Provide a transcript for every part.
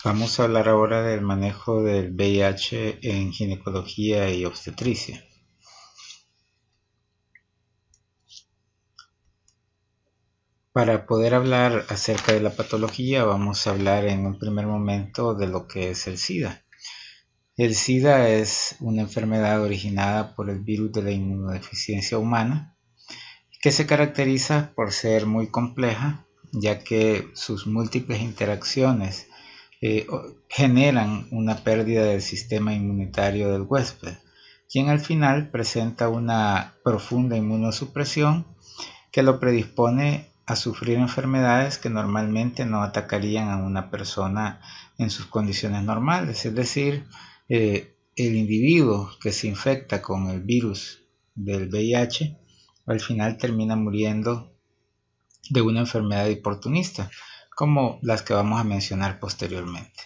Vamos a hablar ahora del manejo del VIH en ginecología y obstetricia. Para poder hablar acerca de la patología, vamos a hablar en un primer momento de lo que es el SIDA. El SIDA es una enfermedad originada por el virus de la inmunodeficiencia humana, que se caracteriza por ser muy compleja, ya que sus múltiples interacciones generan una pérdida del sistema inmunitario del huésped, quien al final presenta una profunda inmunosupresión que lo predispone a sufrir enfermedades que normalmente no atacarían a una persona en sus condiciones normales. Es decir, el individuo que se infecta con el virus del VIH al final termina muriendo de una enfermedad oportunista, como las que vamos a mencionar posteriormente.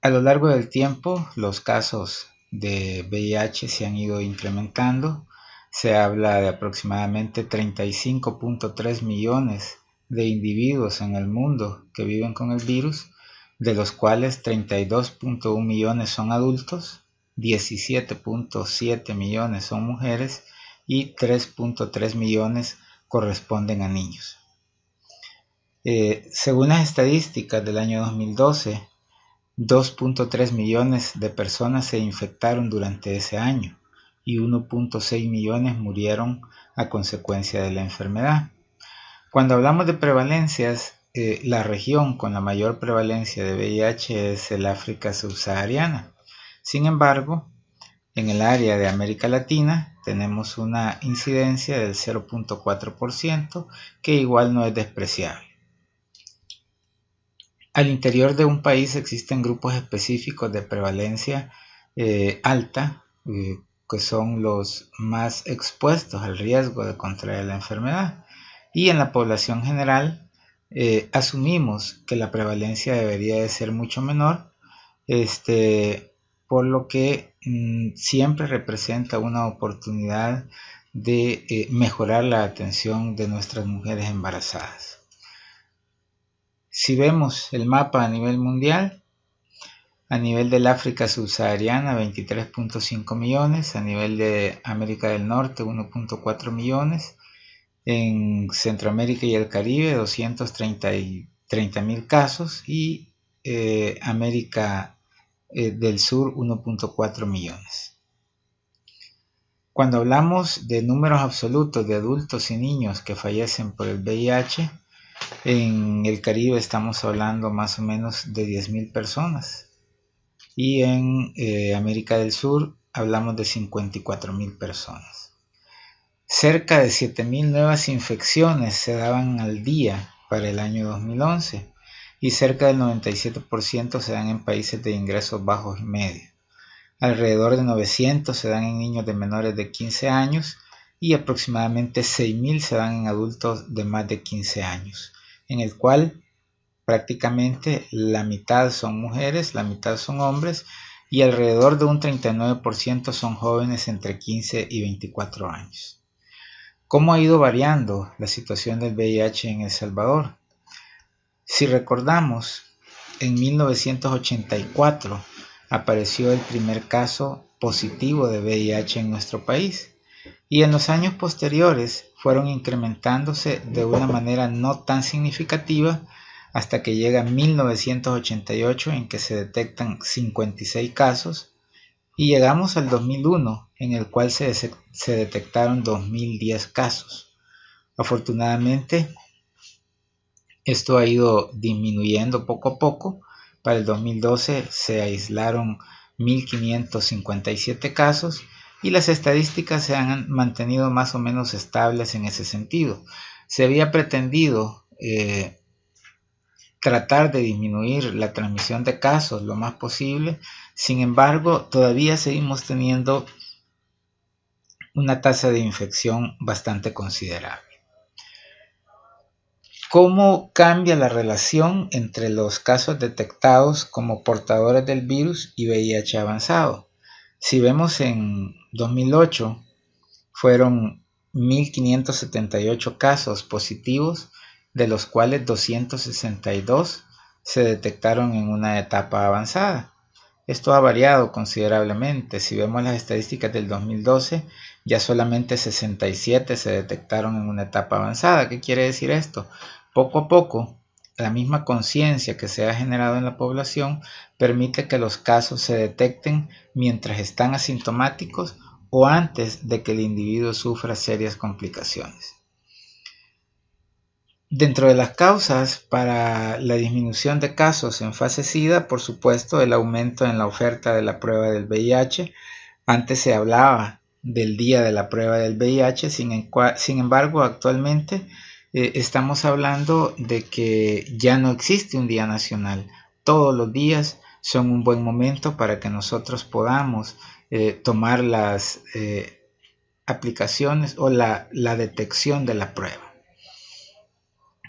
A lo largo del tiempo, los casos de VIH se han ido incrementando. Se habla de aproximadamente 35.3 millones de individuos en el mundo que viven con el virus, de los cuales 32.1 millones son adultos, 17.7 millones son mujeres y 3.3 millones corresponden a niños. Según las estadísticas del año 2012, 2.3 millones de personas se infectaron durante ese año y 1.6 millones murieron a consecuencia de la enfermedad. Cuando hablamos de prevalencias, la región con la mayor prevalencia de VIH es el África subsahariana. Sin embargo, en el área de América Latina tenemos una incidencia del 0.4%, que igual no es despreciable. Al interior de un país existen grupos específicos de prevalencia alta, que son los más expuestos al riesgo de contraer la enfermedad. Y en la población general asumimos que la prevalencia debería de ser mucho menor, por lo que siempre representa una oportunidad de mejorar la atención de nuestras mujeres embarazadas. Si vemos el mapa a nivel mundial, a nivel del África subsahariana 23.5 millones, a nivel de América del Norte 1.4 millones, en Centroamérica y el Caribe 230.000 casos y América del Sur 1.4 millones. Cuando hablamos de números absolutos de adultos y niños que fallecen por el VIH, en el Caribe estamos hablando más o menos de 10.000 personas y en América del Sur hablamos de 54.000 personas. Cerca de 7.000 nuevas infecciones se daban al día para el año 2011 y cerca del 97% se dan en países de ingresos bajos y medios. Alrededor de 900 se dan en niños de menores de 15 años y aproximadamente 6.000 se dan en adultos de más de 15 años, en el cual prácticamente la mitad son mujeres, la mitad son hombres y alrededor de un 39% son jóvenes entre 15 y 24 años. ¿Cómo ha ido variando la situación del VIH en El Salvador? Si recordamos, en 1984 apareció el primer caso positivo de VIH en nuestro país y en los años posteriores fueron incrementándose de una manera no tan significativa hasta que llega 1988 en que se detectan 56 casos y llegamos al 2001 en el cual se detectaron 2010 casos. Afortunadamente esto ha ido disminuyendo poco a poco. Para el 2012 se aislaron 1.557 casos y las estadísticas se han mantenido más o menos estables en ese sentido. Se había pretendido tratar de disminuir la transmisión de casos lo más posible, sin embargo todavía seguimos teniendo una tasa de infección bastante considerable. ¿Cómo cambia la relación entre los casos detectados como portadores del virus y VIH avanzado? Si vemos en 2008 fueron 1.578 casos positivos, de los cuales 262 se detectaron en una etapa avanzada. Esto ha variado considerablemente. Si vemos las estadísticas del 2012, ya solamente 67 se detectaron en una etapa avanzada. ¿Qué quiere decir esto? Poco a poco, la misma conciencia que se ha generado en la población permite que los casos se detecten mientras están asintomáticos o antes de que el individuo sufra serias complicaciones. Dentro de las causas para la disminución de casos en fase SIDA, por supuesto, el aumento en la oferta de la prueba del VIH. Antes se hablaba del día de la prueba del VIH, sin embargo, actualmente estamos hablando de que ya no existe un día nacional. Todos los días son un buen momento para que nosotros podamos tomar las aplicaciones o la detección de la prueba.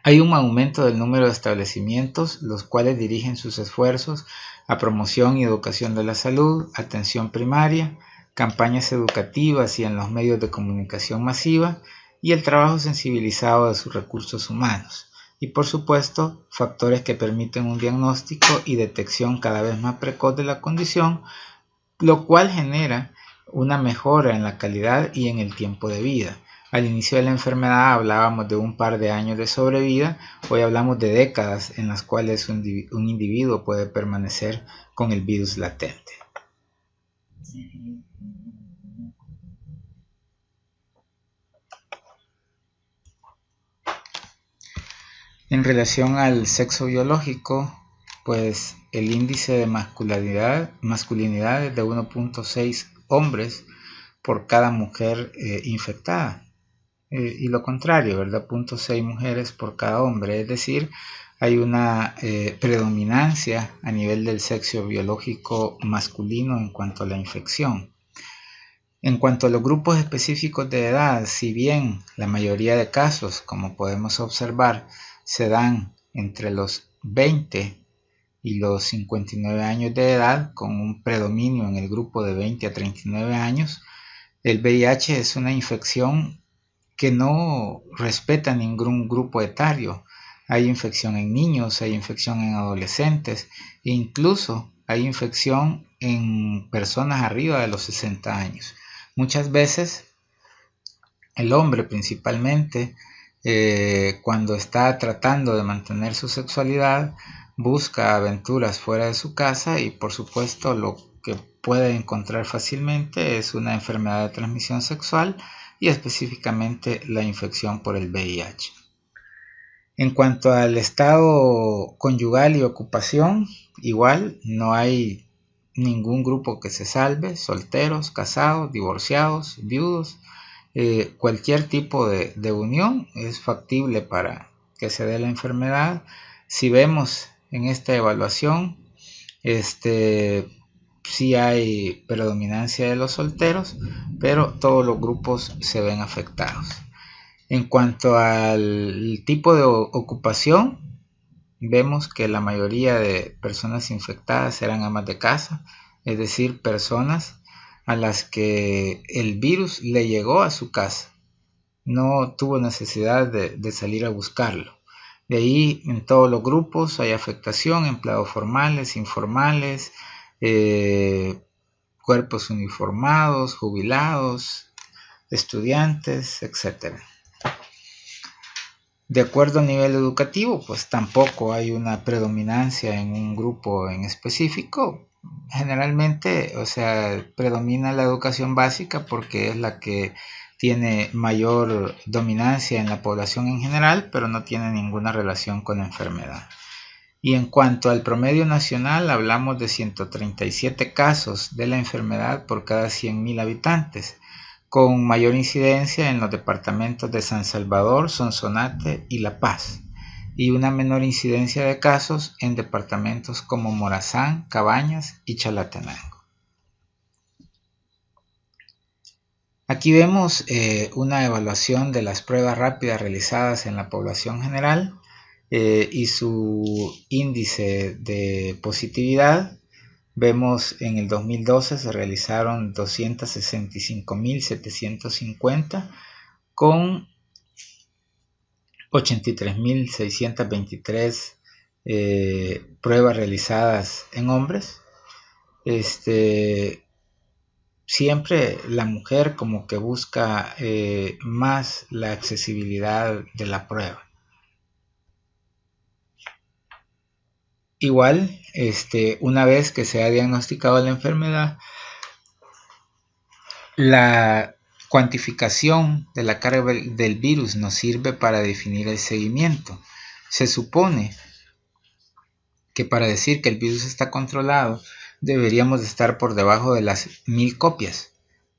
Hay un aumento del número de establecimientos, los cuales dirigen sus esfuerzos a promoción y educación de la salud, atención primaria, campañas educativas y en los medios de comunicación masiva, y el trabajo sensibilizado de sus recursos humanos. Y por supuesto, factores que permiten un diagnóstico y detección cada vez más precoz de la condición, lo cual genera una mejora en la calidad y en el tiempo de vida. Al inicio de la enfermedad hablábamos de un par de años de sobrevida, hoy hablamos de décadas en las cuales un individuo puede permanecer con el virus latente. En relación al sexo biológico, pues el índice de masculinidad es de 1.6 hombres por cada mujer infectada. Y lo contrario, ¿verdad? 0.6 mujeres por cada hombre, es decir, hay una predominancia a nivel del sexo biológico masculino en cuanto a la infección. En cuanto a los grupos específicos de edad, si bien la mayoría de casos, como podemos observar, se dan entre los 20 y los 59 años de edad, con un predominio en el grupo de 20 a 39 años, el VIH es una infección que no respeta ningún grupo etario. Hay infección en niños, hay infección en adolescentes e incluso hay infección en personas arriba de los 60 años. Muchas veces el hombre principalmente cuando está tratando de mantener su sexualidad busca aventuras fuera de su casa y por supuesto lo que puede encontrar fácilmente es una enfermedad de transmisión sexual y específicamente la infección por el VIH. En cuanto al estado conyugal y ocupación, igual no hay ningún grupo que se salve, solteros, casados, divorciados, viudos, cualquier tipo de unión es factible para que se dé la enfermedad. Si vemos en esta evaluación, sí hay predominancia de los solteros, pero todos los grupos se ven afectados. En cuanto al tipo de ocupación, vemos que la mayoría de personas infectadas eran amas de casa, es decir, personas a las que el virus le llegó a su casa, no tuvo necesidad de salir a buscarlo. De ahí en todos los grupos hay afectación, empleados formales, informales, cuerpos uniformados, jubilados, estudiantes, etc. De acuerdo al nivel educativo, pues tampoco hay una predominancia en un grupo en específico. Generalmente, predomina la educación básica porque es la que tiene mayor dominancia en la población en general, pero no tiene ninguna relación con la enfermedad. Y en cuanto al promedio nacional, hablamos de 137 casos de la enfermedad por cada 100.000 habitantes, con mayor incidencia en los departamentos de San Salvador, Sonsonate y La Paz, y una menor incidencia de casos en departamentos como Morazán, Cabañas y Chalatenango. Aquí vemos una evaluación de las pruebas rápidas realizadas en la población general y su índice de positividad. Vemos en el 2012 se realizaron 265.750 con 83.623 pruebas realizadas en hombres, siempre la mujer como que busca más la accesibilidad de la prueba. Igual, una vez que se ha diagnosticado la enfermedad, la cuantificación de la carga del virus nos sirve para definir el seguimiento. Se supone que para decir que el virus está controlado, deberíamos estar por debajo de las 1000 copias,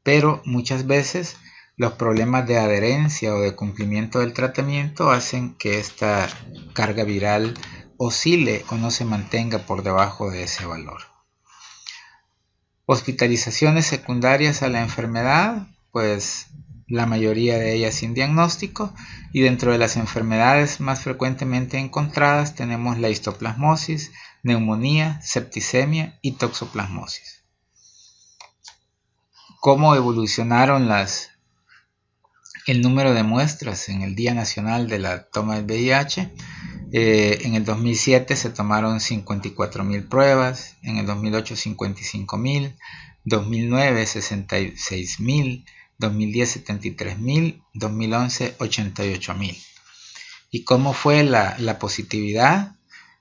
pero muchas veces los problemas de adherencia o de cumplimiento del tratamiento hacen que esta carga viral oscile o no se mantenga por debajo de ese valor. Hospitalizaciones secundarias a la enfermedad, pues la mayoría de ellas sin diagnóstico, y dentro de las enfermedades más frecuentemente encontradas tenemos la histoplasmosis, neumonía, septicemia y toxoplasmosis. ¿Cómo evolucionaron el número de muestras en el Día Nacional de la Toma del VIH? En el 2007 se tomaron 54.000 pruebas, en el 2008 55.000, 2009 66.000, 2010 73.000, 2011 88.000. ¿Y cómo fue la positividad?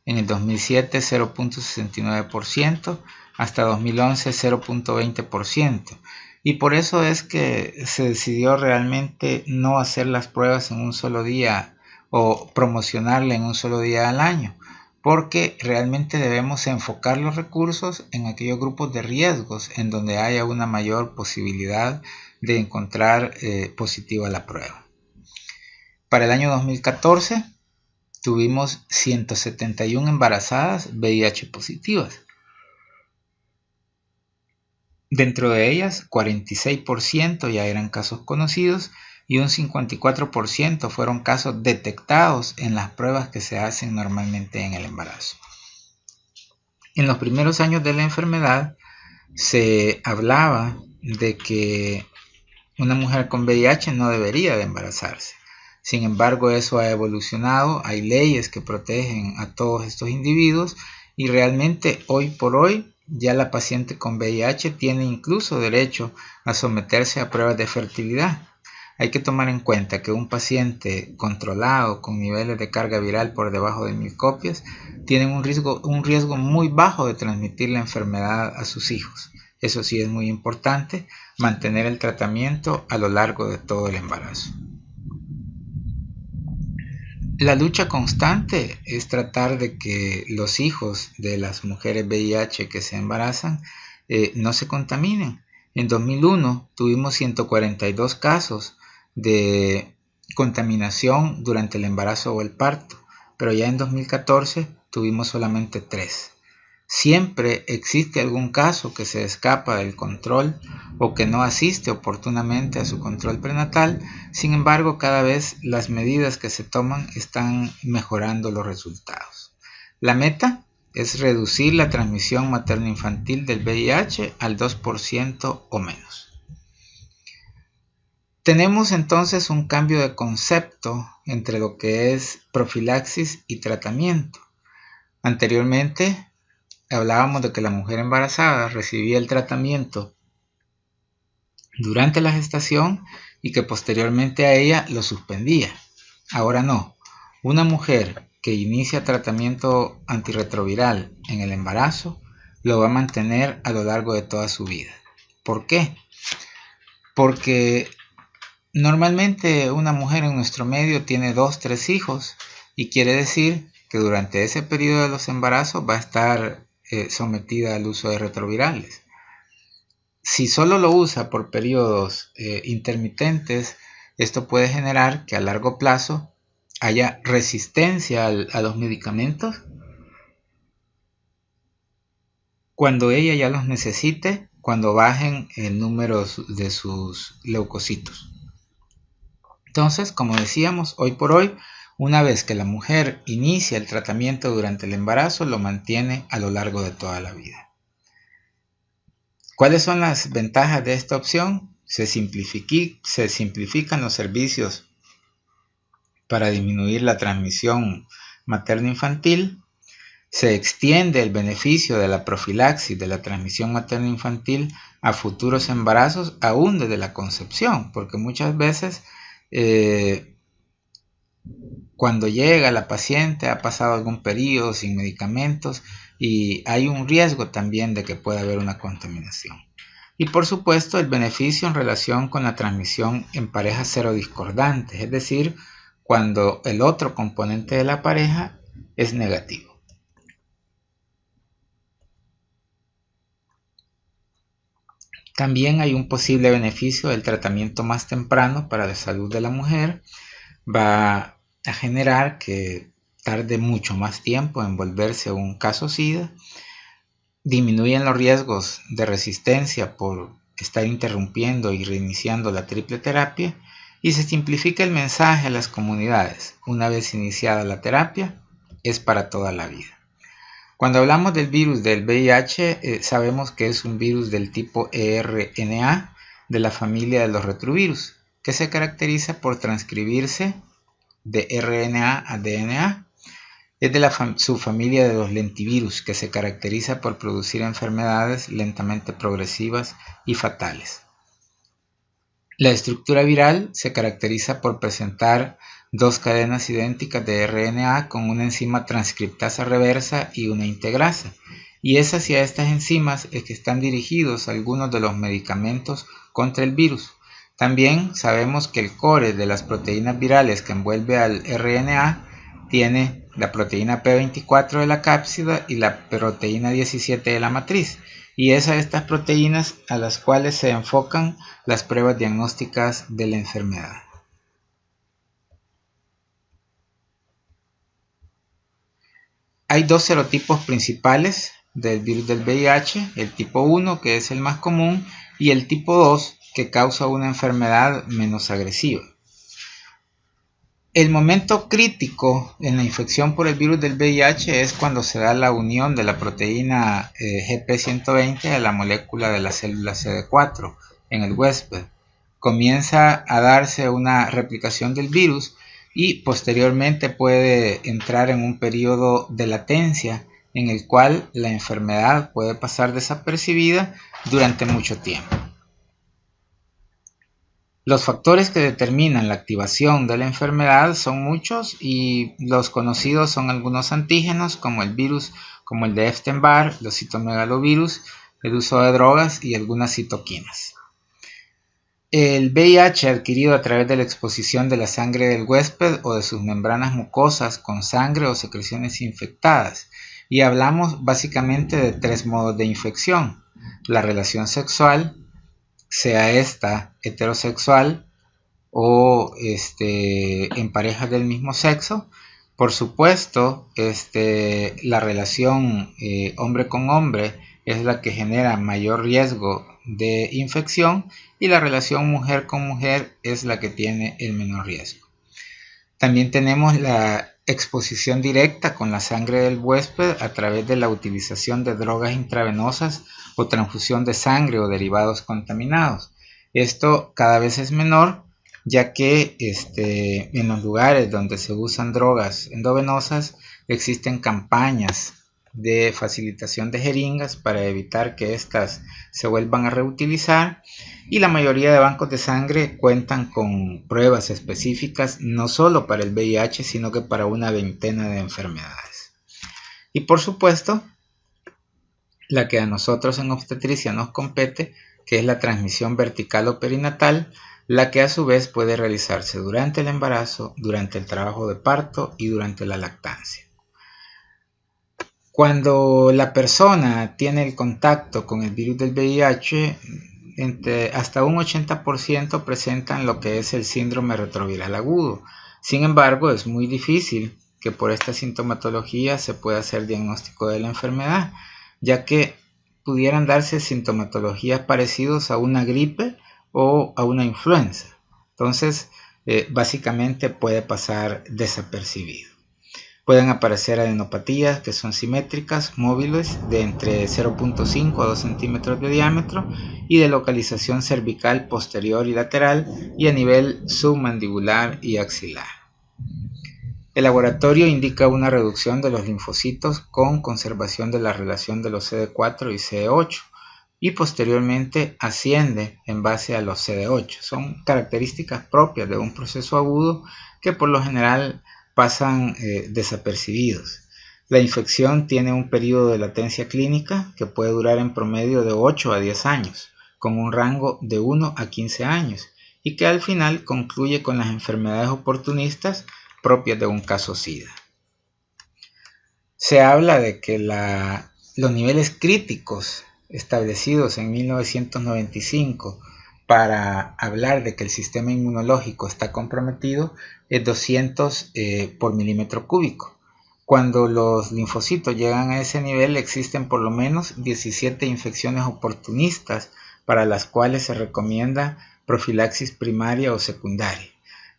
En el 2007 0.69%, hasta 2011 0.20%. Y por eso es que se decidió realmente no hacer las pruebas en un solo día o promocionarla en un solo día al año, porque realmente debemos enfocar los recursos en aquellos grupos de riesgos en donde haya una mayor posibilidad de encontrar positiva la prueba. Para el año 2014 tuvimos 171 embarazadas VIH positivas. Dentro de ellas, 46% ya eran casos conocidos y un 54% fueron casos detectados en las pruebas que se hacen normalmente en el embarazo. En los primeros años de la enfermedad se hablaba de que una mujer con VIH no debería de embarazarse. Sin embargo, eso ha evolucionado, hay leyes que protegen a todos estos individuos y realmente hoy por hoy ya la paciente con VIH tiene incluso derecho a someterse a pruebas de fertilidad. Hay que tomar en cuenta que un paciente controlado con niveles de carga viral por debajo de 1000 copias tiene un riesgo muy bajo de transmitir la enfermedad a sus hijos. Eso sí es muy importante, mantener el tratamiento a lo largo de todo el embarazo. La lucha constante es tratar de que los hijos de las mujeres VIH que se embarazan no se contaminen. En 2001 tuvimos 142 casos de contaminación durante el embarazo o el parto, pero ya en 2014 tuvimos solamente 3. Siempre existe algún caso que se escapa del control o que no asiste oportunamente a su control prenatal. Sin embargo, cada vez las medidas que se toman están mejorando los resultados. La meta es reducir la transmisión materno-infantil del VIH al 2% o menos. Tenemos entonces un cambio de concepto entre lo que es profilaxis y tratamiento. Anteriormente hablábamos de que la mujer embarazada recibía el tratamiento durante la gestación y que posteriormente a ella lo suspendía. Ahora no. Una mujer que inicia tratamiento antirretroviral en el embarazo lo va a mantener a lo largo de toda su vida. ¿Por qué? Porque normalmente una mujer en nuestro medio tiene 2-3 hijos y quiere decir que durante ese periodo de los embarazos va a estar sometida al uso de retrovirales. Si solo lo usa por periodos intermitentes, esto puede generar que a largo plazo haya resistencia a los medicamentos cuando ella ya los necesite, cuando bajen el número de sus leucocitos. Entonces, como decíamos, hoy por hoy, una vez que la mujer inicia el tratamiento durante el embarazo, lo mantiene a lo largo de toda la vida. ¿Cuáles son las ventajas de esta opción? Se simplifican los servicios para disminuir la transmisión materno-infantil. Se extiende el beneficio de la profilaxis de la transmisión materno-infantil a futuros embarazos aún desde la concepción, porque muchas veces cuando llega la paciente ha pasado algún periodo sin medicamentos y hay un riesgo también de que pueda haber una contaminación. Y por supuesto el beneficio en relación con la transmisión en parejas serodiscordantes, es decir, cuando el otro componente de la pareja es negativo. También hay un posible beneficio del tratamiento más temprano para la salud de la mujer. Va a generar que tarde mucho más tiempo en volverse un caso SIDA. Disminuyen los riesgos de resistencia por estar interrumpiendo y reiniciando la triple terapia. Y se simplifica el mensaje a las comunidades. Una vez iniciada la terapia, es para toda la vida. Cuando hablamos del virus del VIH, sabemos que es un virus del tipo ERNA de la familia de los retrovirus, que se caracteriza por transcribirse de RNA a DNA. Es de la subfamilia de los lentivirus, que se caracteriza por producir enfermedades lentamente progresivas y fatales. La estructura viral se caracteriza por presentar dos cadenas idénticas de RNA con una enzima transcriptasa reversa y una integrasa, y es hacia estas enzimas es que están dirigidos algunos de los medicamentos contra el virus. También sabemos que el core de las proteínas virales que envuelve al RNA tiene la proteína P24 de la cápsida y la proteína 17 de la matriz, y es a estas proteínas a las cuales se enfocan las pruebas diagnósticas de la enfermedad. Hay dos serotipos principales del virus del VIH, el tipo 1, que es el más común, y el tipo 2, que causa una enfermedad menos agresiva. El momento crítico en la infección por el virus del VIH es cuando se da la unión de la proteína GP120 a la molécula de la célula CD4 en el huésped. Comienza a darse una replicación del virus y posteriormente puede entrar en un periodo de latencia en el cual la enfermedad puede pasar desapercibida durante mucho tiempo. Los factores que determinan la activación de la enfermedad son muchos y los conocidos son algunos antígenos como el virus, como el de Epstein-Barr, los citomegalovirus, el uso de drogas y algunas citoquinas. El VIH adquirido a través de la exposición de la sangre del huésped o de sus membranas mucosas con sangre o secreciones infectadas. Y hablamos básicamente de tres modos de infección: la relación sexual, sea esta heterosexual o en parejas del mismo sexo. Por supuesto, la relación hombre con hombre es la que genera mayor riesgo de infección y la relación mujer con mujer es la que tiene el menor riesgo. También tenemos la exposición directa con la sangre del huésped a través de la utilización de drogas intravenosas o transfusión de sangre o derivados contaminados. Esto cada vez es menor, ya que en los lugares donde se usan drogas endovenosas existen campañas de facilitación de jeringas para evitar que éstas se vuelvan a reutilizar, y la mayoría de bancos de sangre cuentan con pruebas específicas no solo para el VIH sino que para una veintena de enfermedades. Y por supuesto la que a nosotros en obstetricia nos compete, que es la transmisión vertical o perinatal, la que a su vez puede realizarse durante el embarazo, durante el trabajo de parto y durante la lactancia. Cuando la persona tiene el contacto con el virus del VIH, hasta un 80% presentan lo que es el síndrome retroviral agudo. Sin embargo, es muy difícil que por esta sintomatología se pueda hacer diagnóstico de la enfermedad, ya que pudieran darse sintomatologías parecidas a una gripe o a una influenza. Entonces, básicamente puede pasar desapercibido. Pueden aparecer adenopatías que son simétricas, móviles, de entre 0.5 a 2 centímetros de diámetro y de localización cervical posterior y lateral y a nivel submandibular y axilar. El laboratorio indica una reducción de los linfocitos con conservación de la relación de los CD4 y CD8 y posteriormente asciende en base a los CD8. Son características propias de un proceso agudo que por lo general pasan desapercibidos. La infección tiene un periodo de latencia clínica que puede durar en promedio de 8 a 10 años, con un rango de 1 a 15 años, y que al final concluye con las enfermedades oportunistas propias de un caso SIDA. Se habla de que los niveles críticos establecidos en 1995 para hablar de que el sistema inmunológico está comprometido es 200 por milímetro cúbico. Cuando los linfocitos llegan a ese nivel existen por lo menos 17 infecciones oportunistas para las cuales se recomienda profilaxis primaria o secundaria.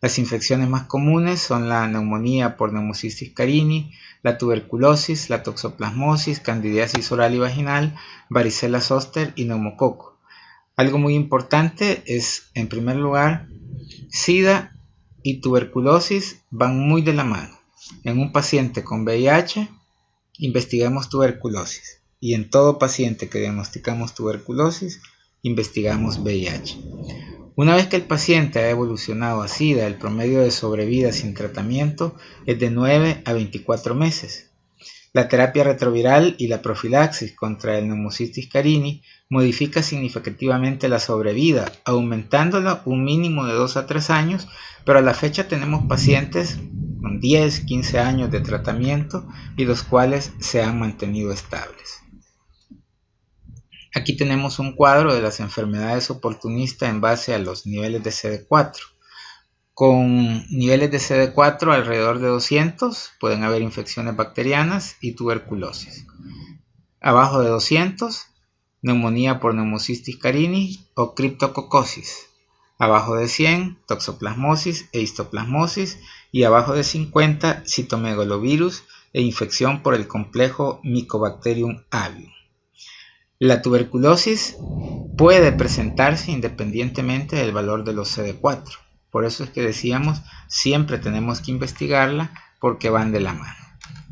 Las infecciones más comunes son la neumonía por Pneumocystis carini, la tuberculosis, la toxoplasmosis, candidiasis oral y vaginal, varicela zoster y neumococo. Algo muy importante es, en primer lugar, SIDA y tuberculosis van muy de la mano. En un paciente con VIH, investigamos tuberculosis. Y en todo paciente que diagnosticamos tuberculosis, investigamos VIH. Una vez que el paciente ha evolucionado a SIDA, el promedio de sobrevida sin tratamiento es de 9 a 24 meses. La terapia retroviral y la profilaxis contra el Pneumocystis carini modifica significativamente la sobrevida, aumentándola un mínimo de 2 a 3 años, pero a la fecha tenemos pacientes con 10, 15 años de tratamiento y los cuales se han mantenido estables. Aquí tenemos un cuadro de las enfermedades oportunistas en base a los niveles de CD4. Con niveles de CD4 alrededor de 200 pueden haber infecciones bacterianas y tuberculosis. Abajo de 200, neumonía por Pneumocystis carini o criptococosis. Abajo de 100, toxoplasmosis e histoplasmosis. Y abajo de 50, citomegalovirus e infección por el complejo Mycobacterium avium. La tuberculosis puede presentarse independientemente del valor de los CD4. Por eso es que decíamos, siempre tenemos que investigarla porque van de la mano.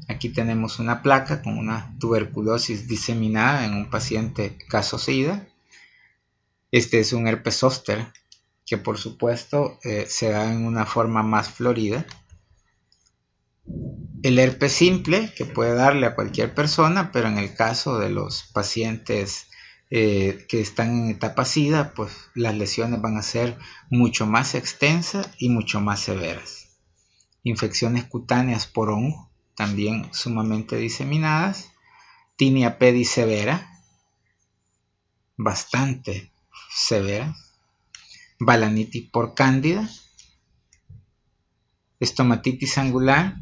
Aquí tenemos una placa con una tuberculosis diseminada en un paciente caso SIDA. Este es un herpes zóster que por supuesto se da en una forma más florida. El herpes simple, que puede darle a cualquier persona, pero en el caso de los pacientes que están en etapa SIDA, pues las lesiones van a ser mucho más extensas y mucho más severas. Infecciones cutáneas por hongo, también sumamente diseminadas. Tinea pedis severa, bastante severa. Balanitis por cándida. Estomatitis angular.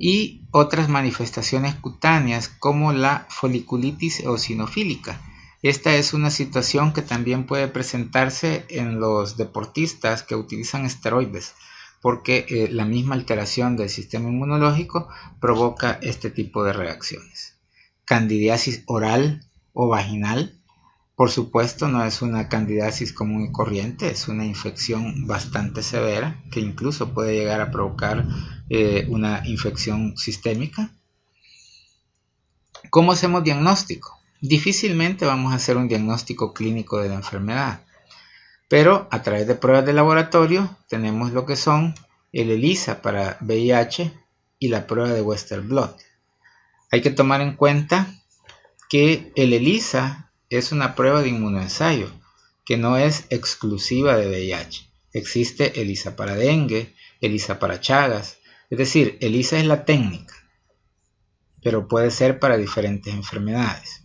Y otras manifestaciones cutáneas como la foliculitis eosinofílica. Esta es una situación que también puede presentarse en los deportistas que utilizan esteroides, porque la misma alteración del sistema inmunológico provoca este tipo de reacciones. Candidiasis oral o vaginal, por supuesto, no es una candidiasis común y corriente, es una infección bastante severa que incluso puede llegar a provocar una infección sistémica. ¿Cómo hacemos diagnóstico? Difícilmente vamos a hacer un diagnóstico clínico de la enfermedad, pero a través de pruebas de laboratorio tenemos lo que son el ELISA para VIH y la prueba de Western Blot. Hay que tomar en cuenta que el ELISA es una prueba de inmunoensayo que no es exclusiva de VIH. Existe ELISA para dengue, ELISA para Chagas, es decir, ELISA es la técnica, pero puede ser para diferentes enfermedades.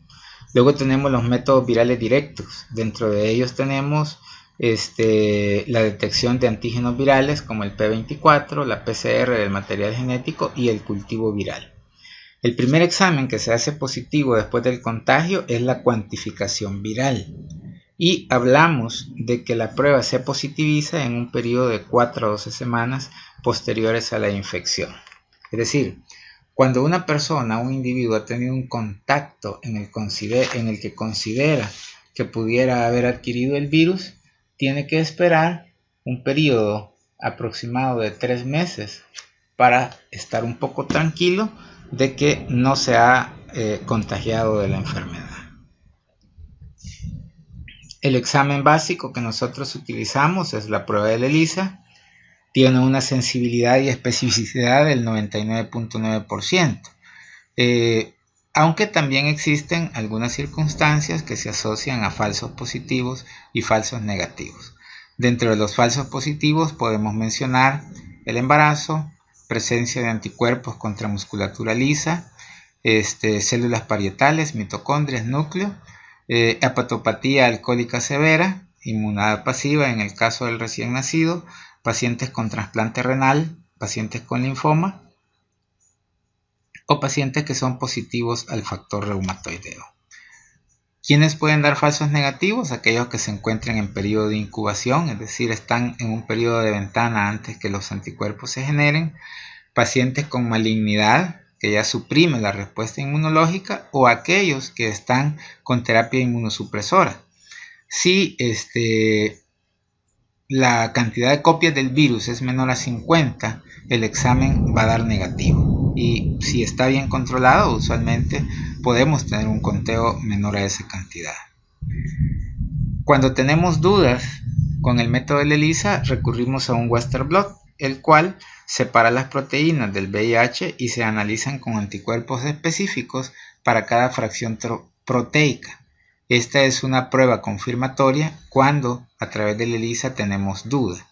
Luego tenemos los métodos virales directos. Dentro de ellos tenemos la detección de antígenos virales como el P24, la PCR del material genético y el cultivo viral. El primer examen que se hace positivo después del contagio es la cuantificación viral. Y hablamos de que la prueba se positiviza en un periodo de 4 a 12 semanas posteriores a la infección. Es decir, cuando una persona, un individuo, ha tenido un contacto en el que considera que pudiera haber adquirido el virus, tiene que esperar un periodo aproximado de 3 meses para estar un poco tranquilo de que no se ha contagiado de la enfermedad. El examen básico que nosotros utilizamos es la prueba de ELISA. Tiene una sensibilidad y especificidad del 99.9%. Aunque también existen algunas circunstancias que se asocian a falsos positivos y falsos negativos. Dentro de los falsos positivos podemos mencionar el embarazo, presencia de anticuerpos contra musculatura lisa, células parietales, mitocondrias, núcleo, hepatopatía alcohólica severa, inmunidad pasiva en el caso del recién nacido, pacientes con trasplante renal, pacientes con linfoma o pacientes que son positivos al factor reumatoideo. ¿Quiénes pueden dar falsos negativos? Aquellos que se encuentren en periodo de incubación, es decir, están en un periodo de ventana antes que los anticuerpos se generen, pacientes con malignidad, que ya suprime la respuesta inmunológica, o aquellos que están con terapia inmunosupresora. Si la cantidad de copias del virus es menor a 50, el examen va a dar negativo. Y si está bien controlado, usualmente podemos tener un conteo menor a esa cantidad. Cuando tenemos dudas con el método de ELISA, recurrimos a un Western blot, el cual separa las proteínas del VIH y se analizan con anticuerpos específicos para cada fracción proteica. Esta es una prueba confirmatoria cuando a través del ELISA tenemos duda.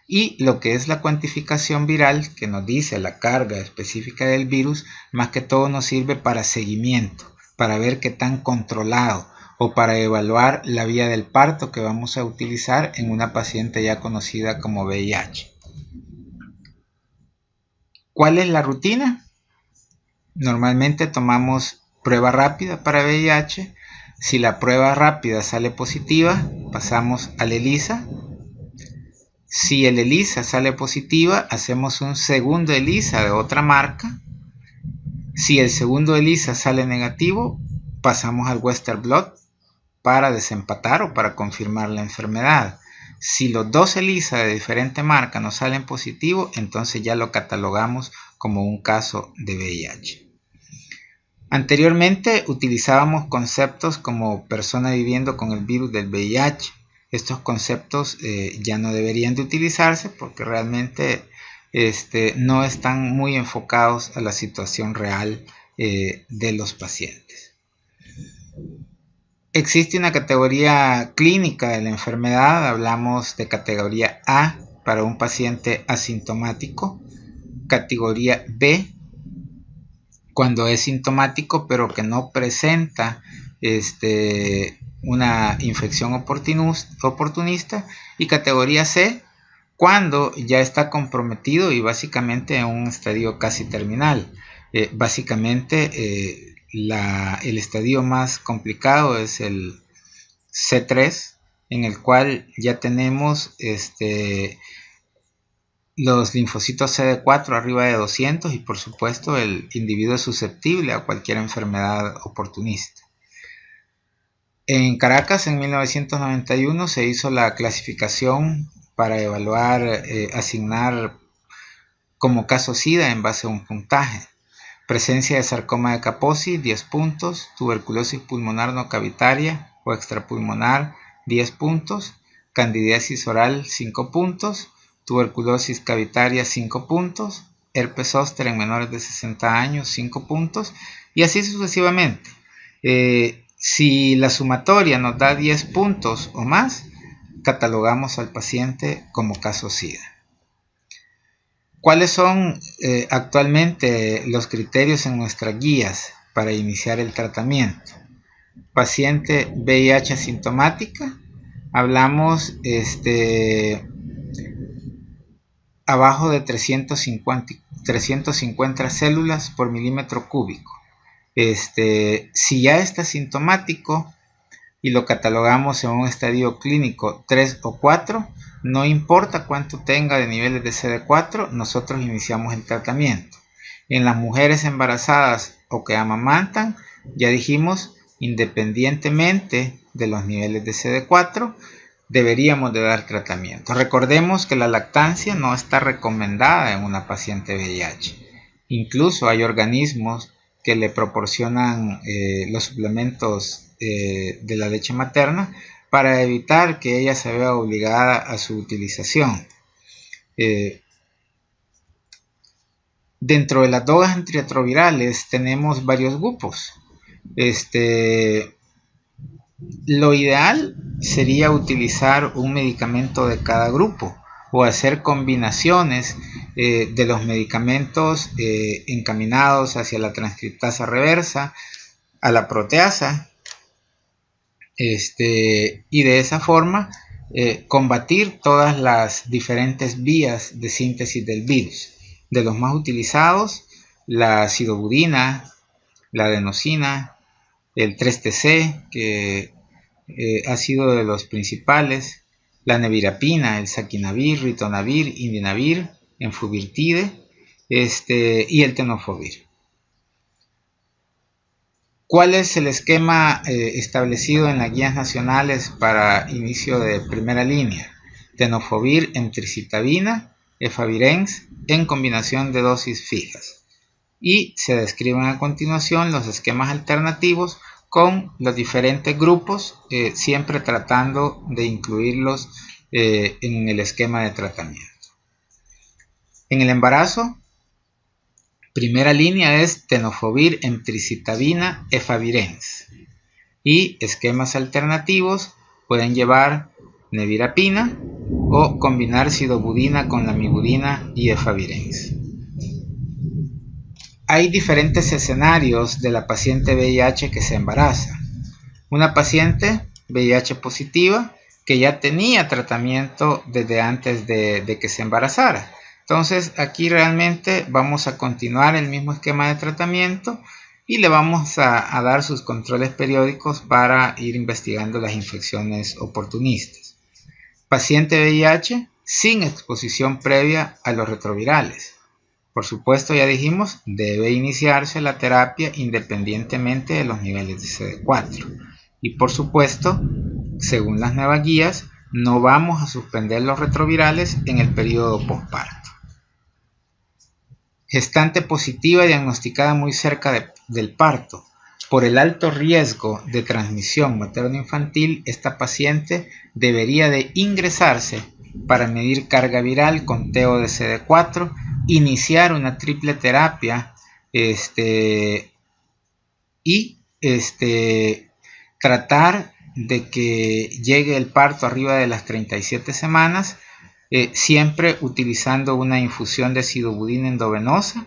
Y lo que es la cuantificación viral, que nos dice la carga específica del virus, más que todo nos sirve para seguimiento, para ver qué tan controlado, o para evaluar la vía del parto que vamos a utilizar en una paciente ya conocida como VIH. ¿Cuál es la rutina? Normalmente tomamos prueba rápida para VIH. Si la prueba rápida sale positiva, pasamos al ELISA. Si el ELISA sale positiva, hacemos un segundo ELISA de otra marca. Si el segundo ELISA sale negativo, pasamos al Western blot para desempatar o para confirmar la enfermedad. Si los dos ELISA de diferente marca nos salen positivos, entonces ya lo catalogamos como un caso de VIH. Anteriormente utilizábamos conceptos como persona viviendo con el virus del VIH. Estos conceptos ya no deberían de utilizarse porque realmente no están muy enfocados a la situación real de los pacientes. Existe una categoría clínica de la enfermedad, hablamos de categoría A para un paciente asintomático, categoría B cuando es sintomático pero que no presenta una infección oportunista, y categoría C cuando ya está comprometido y básicamente en un estadio casi terminal. El estadio más complicado es el C3, en el cual ya tenemos los linfocitos CD4 arriba de 200 y por supuesto el individuo es susceptible a cualquier enfermedad oportunista. En Caracas en 1991 se hizo la clasificación para evaluar, asignar como caso SIDA en base a un puntaje. Presencia de sarcoma de Kaposi, 10 puntos. Tuberculosis pulmonar no cavitaria o extrapulmonar, 10 puntos. Candidiasis oral, 5 puntos. Tuberculosis cavitaria, 5 puntos. Herpes zóster en menores de 60 años, 5 puntos. Y así sucesivamente. Si la sumatoria nos da 10 puntos o más, catalogamos al paciente como caso SIDA. ¿Cuáles son actualmente los criterios en nuestras guías para iniciar el tratamiento? Paciente VIH asintomática, hablamos abajo de 350 células por milímetro cúbico. Si ya está sintomático y lo catalogamos en un estadio clínico 3 o 4, no importa cuánto tenga de niveles de CD4, nosotros iniciamos el tratamiento. En las mujeres embarazadas o que amamantan, ya dijimos, independientemente de los niveles de CD4, deberíamos de dar tratamiento. Recordemos que la lactancia no está recomendada en una paciente VIH. Incluso hay organismos que le proporcionan los suplementos de la leche materna para evitar que ella se vea obligada a su utilización. Dentro de las drogas antirretrovirales tenemos varios grupos. Lo ideal sería utilizar un medicamento de cada grupo o hacer combinaciones de los medicamentos encaminados hacia la transcriptasa reversa, a la proteasa, y de esa forma combatir todas las diferentes vías de síntesis del virus. De los más utilizados, la acidobudina, la adenosina, el 3-TC, que ha sido de los principales, la nevirapina, el saquinavir, ritonavir, indinavir, enfuvirtide, y el tenofovir. ¿Cuál es el esquema establecido en las guías nacionales para inicio de primera línea? Tenofovir, emtricitabina, efavirenz en combinación de dosis fijas. Y se describen a continuación los esquemas alternativos con los diferentes grupos, siempre tratando de incluirlos en el esquema de tratamiento. En el embarazo, primera línea es tenofovir, emtricitabina, efavirenz. Y esquemas alternativos pueden llevar nevirapina o combinar sidobudina con lamivudina y efavirenz. Hay diferentes escenarios de la paciente VIH que se embaraza. Una paciente VIH positiva que ya tenía tratamiento desde antes de que se embarazara. Entonces aquí realmente vamos a continuar el mismo esquema de tratamiento y le vamos a dar sus controles periódicos para ir investigando las infecciones oportunistas. Paciente VIH sin exposición previa a los retrovirales. Por supuesto, ya dijimos, debe iniciarse la terapia independientemente de los niveles de CD4. Y por supuesto, según las nuevas guías, no vamos a suspender los retrovirales en el periodo posparto. Gestante positiva diagnosticada muy cerca del parto. Por el alto riesgo de transmisión materno-infantil, esta paciente debería de ingresarse para medir carga viral, conteo de CD4, iniciar una triple terapia y tratar de que llegue el parto arriba de las 37 semanas, siempre utilizando una infusión de sidobudina endovenosa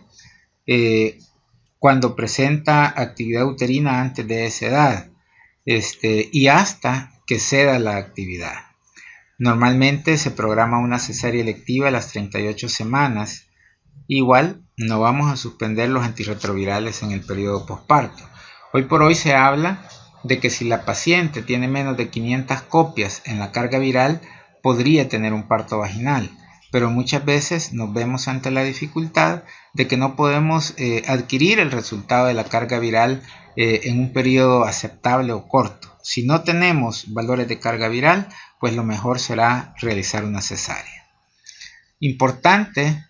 cuando presenta actividad uterina antes de esa edad y hasta que ceda la actividad. Normalmente se programa una cesárea electiva a las 38 semanas. Igual no vamos a suspender los antirretrovirales en el periodo posparto. Hoy por hoy se habla de que si la paciente tiene menos de 500 copias en la carga viral, podría tener un parto vaginal, pero muchas veces nos vemos ante la dificultad de que no podemos adquirir el resultado de la carga viral en un periodo aceptable o corto. Si no tenemos valores de carga viral, pues lo mejor será realizar una cesárea. Importante,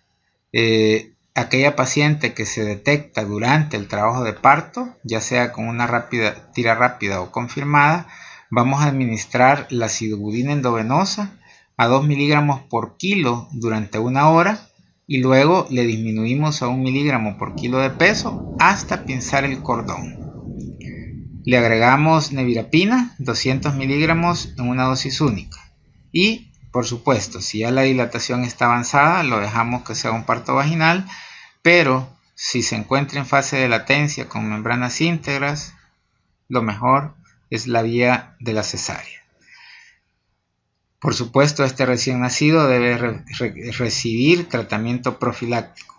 aquella paciente que se detecta durante el trabajo de parto, ya sea con una tira rápida o confirmada, vamos a administrar la sidobudina endovenosa a 2 miligramos por kilo durante 1 hora y luego le disminuimos a 1 miligramo por kilo de peso hasta pinzar el cordón. Le agregamos nevirapina, 200 miligramos en una dosis única. Y, por supuesto, si ya la dilatación está avanzada, lo dejamos que sea un parto vaginal, pero si se encuentra en fase de latencia con membranas íntegras, lo mejor es la vía de la cesárea. Por supuesto, este recién nacido debe recibir tratamiento profiláctico.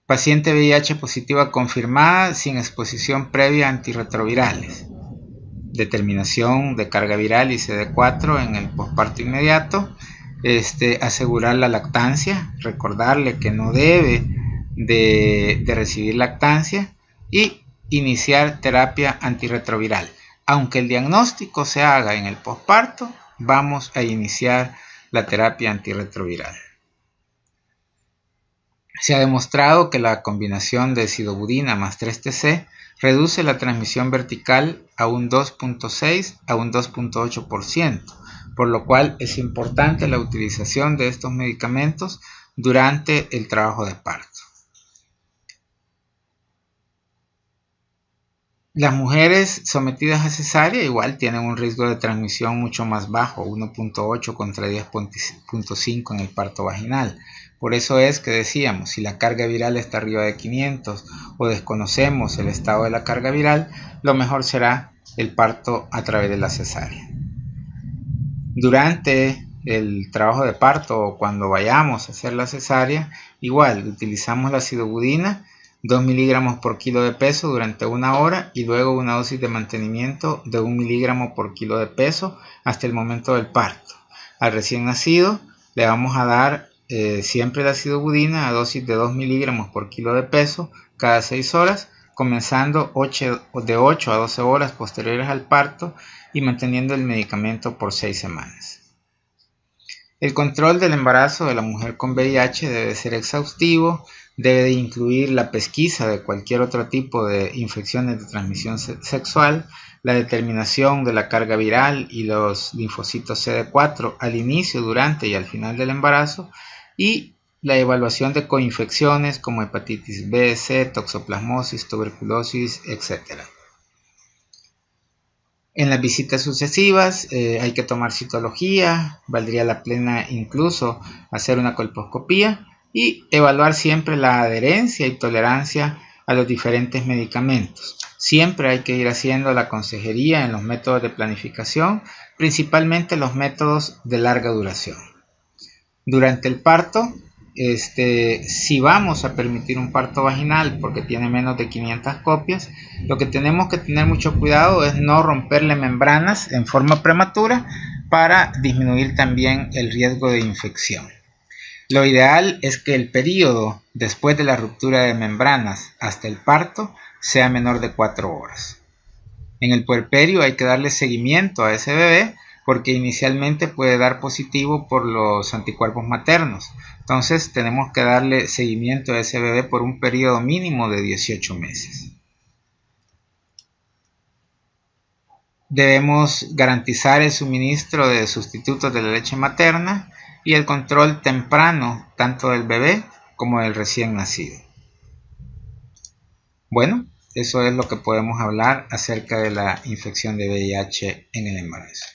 Paciente VIH positiva confirmada sin exposición previa a antirretrovirales. Determinación de carga viral y CD4 en el posparto inmediato. Asegurar la lactancia, recordarle que no debe de recibir lactancia y iniciar terapia antirretroviral. aunque el diagnóstico se haga en el posparto, vamos a iniciar la terapia antirretroviral. Se ha demostrado que la combinación de sidobudina más 3-TC reduce la transmisión vertical a un 2.6 a un 2.8%, por lo cual es importante la utilización de estos medicamentos durante el trabajo de parto. Las mujeres sometidas a cesárea igual tienen un riesgo de transmisión mucho más bajo, 1.8 contra 10.5 en el parto vaginal. Por eso es que decíamos, si la carga viral está arriba de 500 o desconocemos el estado de la carga viral, lo mejor será el parto a través de la cesárea. Durante el trabajo de parto o cuando vayamos a hacer la cesárea, igual utilizamos la sidobudina, 2 miligramos por kilo de peso durante 1 hora y luego una dosis de mantenimiento de 1 miligramo por kilo de peso hasta el momento del parto. Al recién nacido le vamos a dar siempre la sidobudina a dosis de 2 miligramos por kilo de peso cada 6 horas, comenzando de 8 a 12 horas posteriores al parto y manteniendo el medicamento por 6 semanas. El control del embarazo de la mujer con VIH debe ser exhaustivo, debe de incluir la pesquisa de cualquier otro tipo de infecciones de transmisión sexual, la determinación de la carga viral y los linfocitos CD4 al inicio, durante y al final del embarazo, y la evaluación de coinfecciones como hepatitis B, C, toxoplasmosis, tuberculosis, etc. En las visitas sucesivas hay que tomar citología, valdría la pena incluso hacer una colposcopía y evaluar siempre la adherencia y tolerancia a los diferentes medicamentos. Siempre hay que ir haciendo la consejería en los métodos de planificación, principalmente los métodos de larga duración. Durante el parto, si vamos a permitir un parto vaginal porque tiene menos de 500 copias, lo que tenemos que tener mucho cuidado es no romperle membranas en forma prematura para disminuir también el riesgo de infección. Lo ideal es que el periodo después de la ruptura de membranas hasta el parto sea menor de 4 horas. En el puerperio hay que darle seguimiento a ese bebé porque inicialmente puede dar positivo por los anticuerpos maternos. Entonces tenemos que darle seguimiento a ese bebé por un periodo mínimo de 18 meses. Debemos garantizar el suministro de sustitutos de la leche materna y el control temprano tanto del bebé como del recién nacido. Bueno, eso es lo que podemos hablar acerca de la infección de VIH en el embarazo.